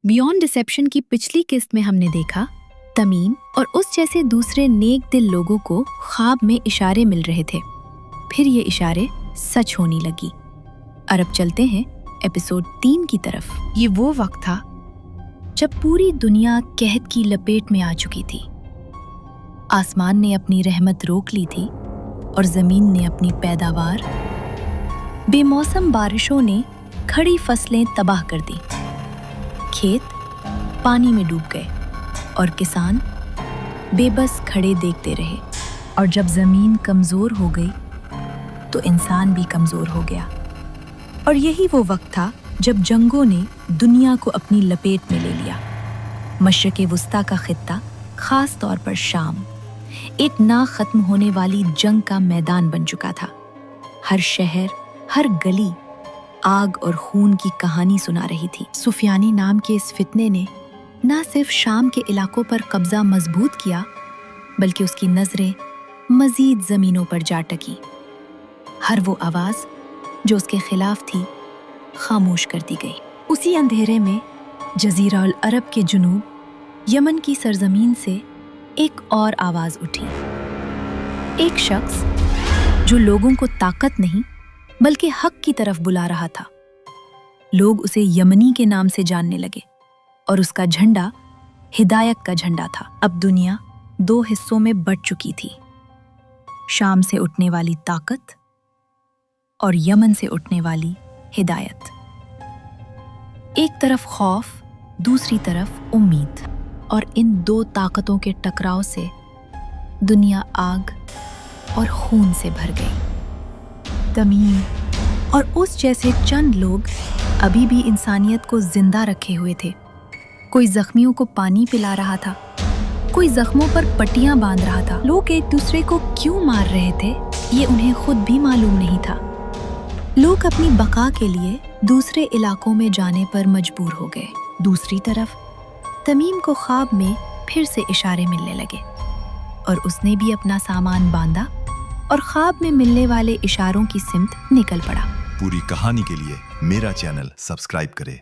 Beyond dissipation की पिछली किस्त में हमने देखा तमीम और उस जैसे दूसरे नेक दिल लोगों को ख्वाब में इशारे मिल रहे थे। फिर ये इशारे सच होने लगी। और अब चलते हैं एपिसोड 3 की तरफ। ये वो वक्त था जब पूरी दुनिया कहत की लपेट में आ चुकी थी। आसमान ने अपनी रहमत रोक ली थी और जमीन ने अपनी पैदावार। बेमौसम बारिशों ने खड़ी फसलें तबाह कर दी। खेत पानी में डूब गए और किसान बेबस खड़े देखते रहे। और जब जमीन कमजोर हो गई तो इंसान भी कमजोर हो गया। और यही वो वक्त था जब जंगों ने दुनिया को अपनी लपेट में ले लिया। मशरिक़ वुस्ता का खित्ता, खास तौर पर शाम, एक ना खत्म होने वाली जंग का मैदान बन चुका था। हर शहर, हर गली आग और खून की कहानी सुना रही थी। सुफियानी नाम के इस फितने ने न सिर्फ शाम के इलाकों पर कब्जा मजबूत किया, बल्कि उसकी नजरें मजीद जमीनों पर जा टकी। हर वो आवाज जो उसके खिलाफ थी खामोश कर दी गई। उसी अंधेरे में जजीरा अल अरब के जुनूब यमन की सरजमीन से एक और आवाज उठी। एक शख्स जो लोगों को ताकत नहीं बल्कि हक की तरफ बुला रहा था। लोग उसे यमनी के नाम से जानने लगे और उसका झंडा हिदायत का झंडा था। अब दुनिया 2 हिस्सों में बंट चुकी थी, शाम से उठने वाली ताकत और यमन से उठने वाली हिदायत। एक तरफ खौफ, दूसरी तरफ उम्मीद। और इन 2 ताकतों के टकराव से दुनिया आग और खून से भर गई। तमीम और उस जैसे चंद लोग अभी भी इंसानियत को जिंदा रखे हुए थे। कोई जख्मियों को पानी पिला रहा था, कोई जख्मों पर पट्टियां बांध रहा था। लोग एक दूसरे को क्यों मार रहे थे ये उन्हें खुद भी मालूम नहीं था। लोग अपनी बका के लिए दूसरे इलाकों में जाने पर मजबूर हो गए। दूसरी तरफ तमीम को ख्वाब में फिर से इशारे मिलने लगे और उसने भी अपना सामान बांधा और ख्वाब में मिलने वाले इशारों की सिमत निकल पड़ा। पूरी कहानी के लिए मेरा चैनल सब्सक्राइब करें।